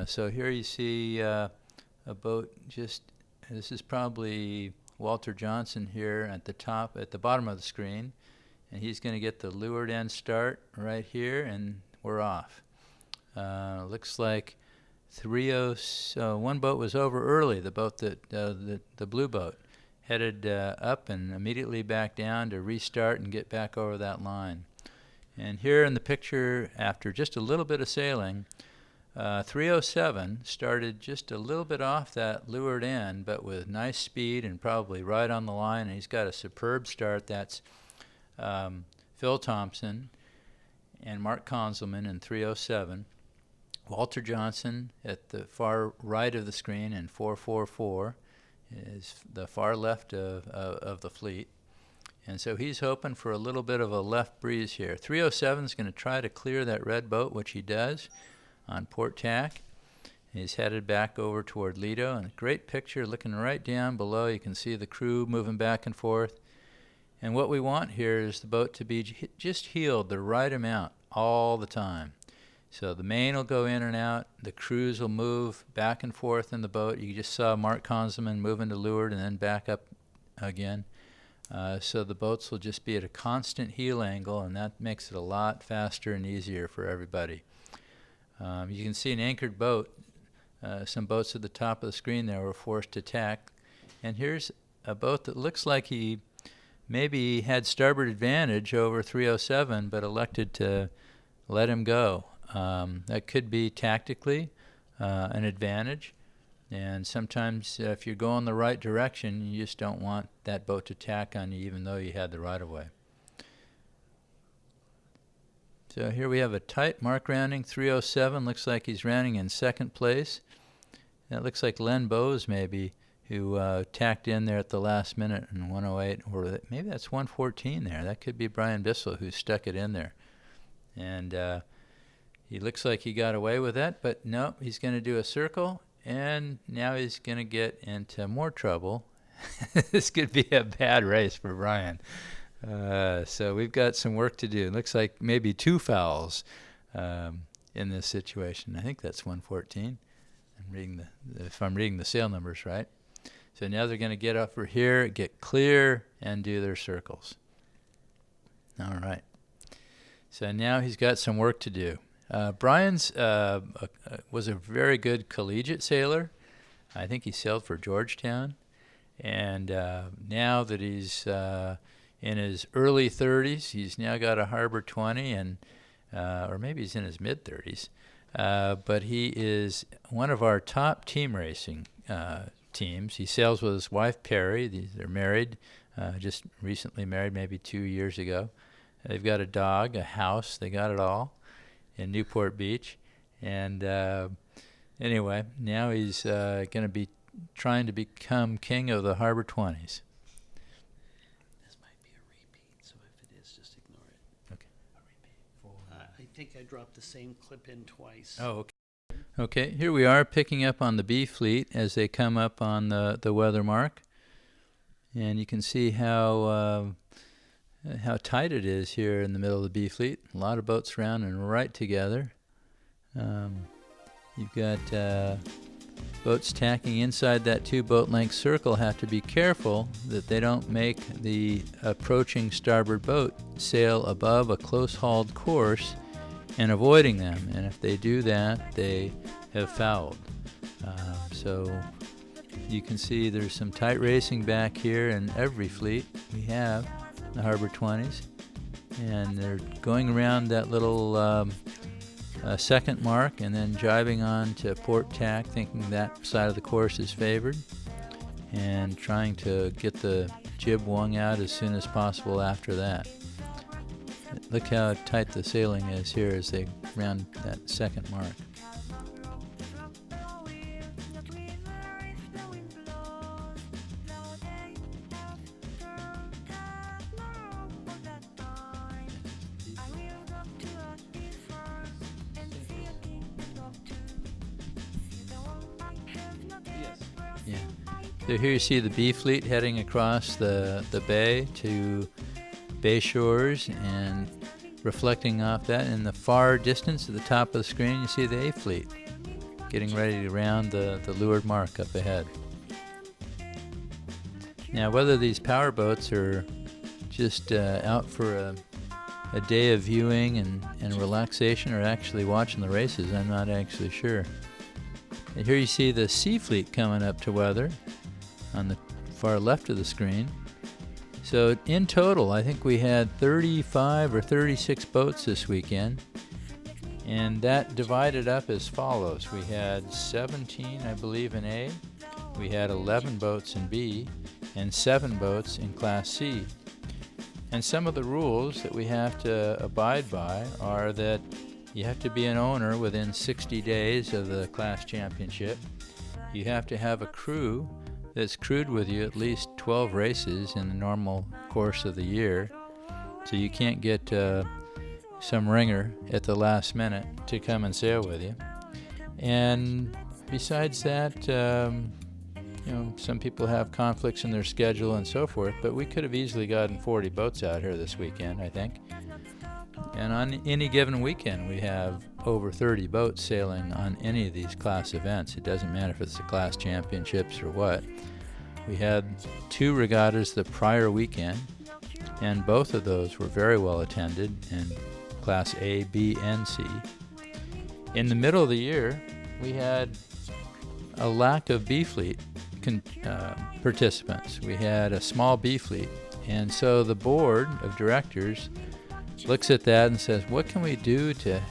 So here you see a boat this is probably Walter Johnson here at the bottom of the screen, and he's going to get the leeward end start right here, and we're off. Looks like one boat was over early, the boat the blue boat, headed up and immediately back down to restart and get back over that line. And here in the picture, after just a little bit of sailing, 307 started just a little bit off that leeward end, but with nice speed and probably right on the line. And he's got a superb start. That's Phil Thompson and Mark Conzelman in 307. Walter Johnson at the far right of the screen in 444 is the far left of the fleet. And so he's hoping for a little bit of a left breeze here. 307 is going to try to clear that red boat, which he does on port tack. He's headed back over toward Lido, and a great picture looking right down below. You can see the crew moving back and forth. And what we want here is the boat to be just heeled the right amount all the time. So the main will go in and out, the crews will move back and forth in the boat. You just saw Mark Conzelman moving to leeward and then back up again. So the boats will just be at a constant heel angle, and that makes it a lot faster and easier for everybody. You can see an anchored boat. Some boats at the top of the screen there were forced to tack. And here's a boat that looks like he maybe had starboard advantage over 307, but elected to let him go. That could be tactically an advantage. And sometimes if you're going the right direction, you just don't want that boat to tack on you, even though you had the right-of-way. So here we have a tight mark rounding, 307. Looks like he's rounding in second place. That looks like Len Bowes maybe, who tacked in there at the last minute in 108, or maybe that's 114 there. That could be Brian Bissell who stuck it in there. And he looks like he got away with that, but no, he's going to do a circle, and now he's going to get into more trouble. This could be a bad race for Brian. So we've got some work to do. It looks like maybe 2 fouls in this situation. I think that's 114. If I'm reading the sail numbers right. So now they're going to get over here, get clear, and do their circles. All right. So now he's got some work to do. Brian's was a very good collegiate sailor. I think he sailed for Georgetown. And now that he's in his early 30s, he's now got a Harbor 20, and or maybe he's in his mid-30s. But he is one of our top team racing teams. He sails with his wife, Perry. They're married, just recently married, maybe 2 years ago. They've got a dog, a house. They got it all in Newport Beach. And anyway, now he's going to be trying to become king of the Harbor 20s. This might be a repeat, so if it is, just ignore it. Okay. I think I dropped the same clip in twice. Oh, okay. Okay, here we are picking up on the B fleet as they come up on the weather mark. And you can see how tight it is here in the middle of the B fleet. A lot of boats rounding right together. You've got boats tacking inside that 2 boat length circle have to be careful that they don't make the approaching starboard boat sail above a close hauled course and avoiding them. And if they do that, they have fouled. So you can see there's some tight racing back here in every fleet we have, the Harbor 20s. And they're going around that little second mark and then driving on to port tack, thinking that side of the course is favored, and trying to get the jib wung out as soon as possible after that. Look how tight the sailing is here as they round that second mark. Yeah. So here you see the B fleet heading across the bay to Bay Shores, and reflecting off that in the far distance at the top of the screen you see the A fleet getting ready to round the leeward mark up ahead. Now whether these power boats are just out for a day of viewing and relaxation or actually watching the races, I'm not actually sure. And here you see the C fleet coming up to weather on the far left of the screen. So in total, I think we had 35 or 36 boats this weekend, and that divided up as follows. We had 17, I believe, in A, we had 11 boats in B, and 7 boats in Class C. And some of the rules that we have to abide by are that you have to be an owner within 60 days of the class championship. You have to have a crew that's crewed with you at least 12 races in the normal course of the year. So you can't get some ringer at the last minute to come and sail with you. And besides that, some people have conflicts in their schedule and so forth, but we could have easily gotten 40 boats out here this weekend, I think. And on any given weekend, we have over 30 boats sailing on any of these class events. It doesn't matter if it's the class championships or what. We had 2 regattas the prior weekend, and both of those were very well attended in Class A, B, and C. In the middle of the year, we had a lack of B fleet participants. We had a small B fleet, and so the board of directors looks at that and says, what can we do to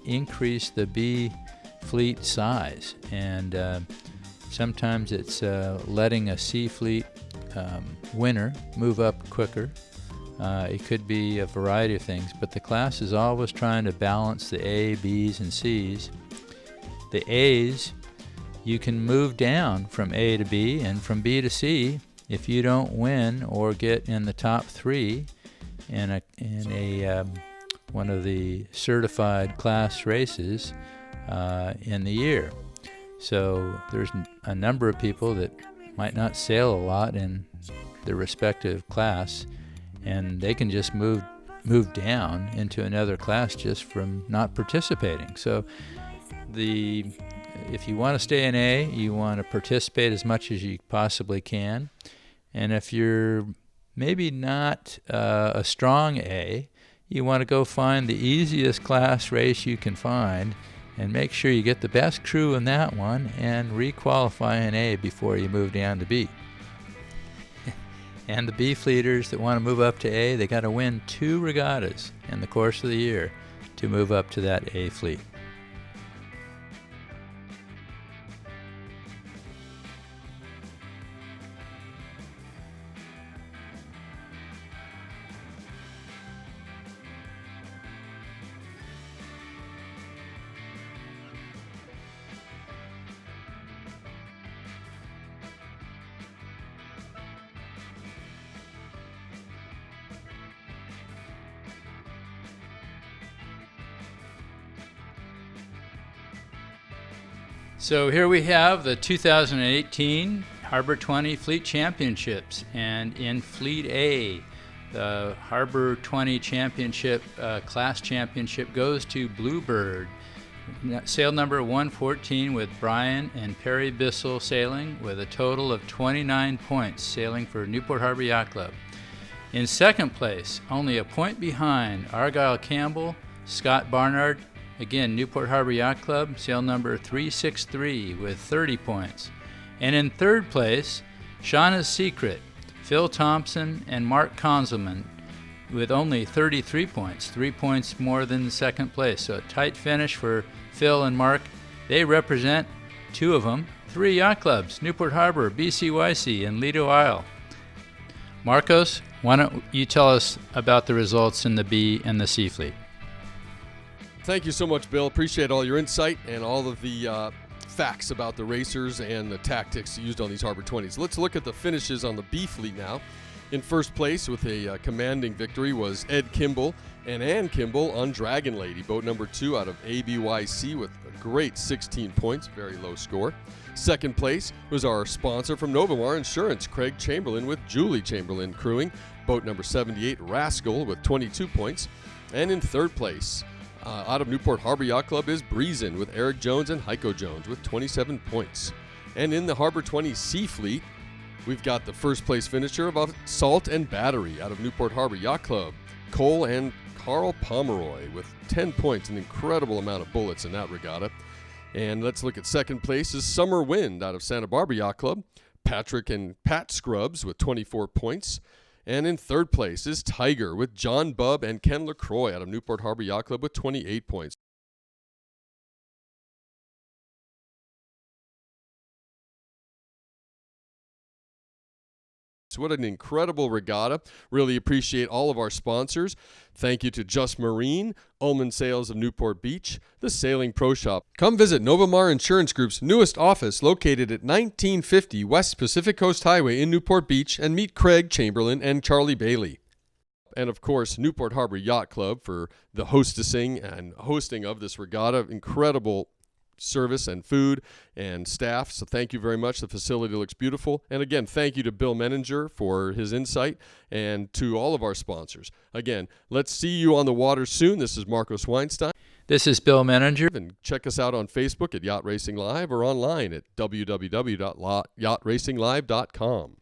increase the B fleet size? And sometimes it's letting a C fleet winner move up quicker. It could be a variety of things, but the class is always trying to balance the A, Bs, and Cs. The A's, you can move down from A to B and from B to C if you don't win or get in the top 3 in one of the certified class races in the year. So there's a number of people that might not sail a lot in their respective class, and they can just move down into another class just from not participating. So if you want to stay in A, you want to participate as much as you possibly can. And if you're maybe not a strong A, you want to go find the easiest class race you can find and make sure you get the best crew in that one and re-qualify in A before you move down to B. And the B fleeters that want to move up to A, they got to win 2 regattas in the course of the year to move up to that A fleet. So here we have the 2018 Harbor 20 Fleet Championships, and in Fleet A, the Harbor 20 Championship, Class Championship goes to Bluebird. Sail number 114 with Brian and Perry Bissell sailing with a total of 29 points, sailing for Newport Harbor Yacht Club. In second place, only a point behind, Argyle Campbell, Scott Barnard, again Newport Harbor Yacht Club, sail number 363 with 30 points. And in third place, Shauna's Secret, Phil Thompson and Mark Konzelman with only 33 points, 3 points more than second place. So a tight finish for Phil and Mark. They represent, two of them, 3 yacht clubs, Newport Harbor, BCYC, and Lido Isle. Marcos, why don't you tell us about the results in the B and the C fleet? Thank you so much, Bill. Appreciate all your insight and all of the facts about the racers and the tactics used on these Harbor 20s. Let's look at the finishes on the B fleet now. In first place with a commanding victory was Ed Kimball and Ann Kimball on Dragon Lady, boat number 2 out of ABYC with a great 16 points, very low score. Second place was our sponsor from Novamar Insurance, Craig Chamberlain with Julie Chamberlain crewing, boat number 78, Rascal with 22 points. And in third place, out of Newport Harbor Yacht Club is Breezin with Eric Jones and Heiko Jones with 27 points. And in the Harbor 20 C fleet, we've got the first place finisher of Salt and Battery out of Newport Harbor Yacht Club, Cole and Carl Pomeroy with 10 points, an incredible amount of bullets in that regatta. And let's look at second place is Summer Wind out of Santa Barbara Yacht Club, Patrick and Pat Scrubs with 24 points. And in third place is Tiger with John Bubb and Ken LaCroix out of Newport Harbor Yacht Club with 28 points. So what an incredible regatta. Really appreciate all of our sponsors. Thank you to Just Marine, Ullman Sales of Newport Beach, the Sailing Pro Shop. Come visit Novamar Insurance Group's newest office located at 1950 West Pacific Coast Highway in Newport Beach and meet Craig Chamberlain and Charlie Bailey. And of course, Newport Harbor Yacht Club for the hostessing and hosting of this regatta. Incredible service and food and staff. So thank you very much. The facility looks beautiful. And again, thank you to Bill Menninger for his insight and to all of our sponsors. Again, let's see you on the water soon. This is Marcos Weinstein. This is Bill Menninger. And check us out on Facebook at Yacht Racing Live or online at www.yachtracinglive.com.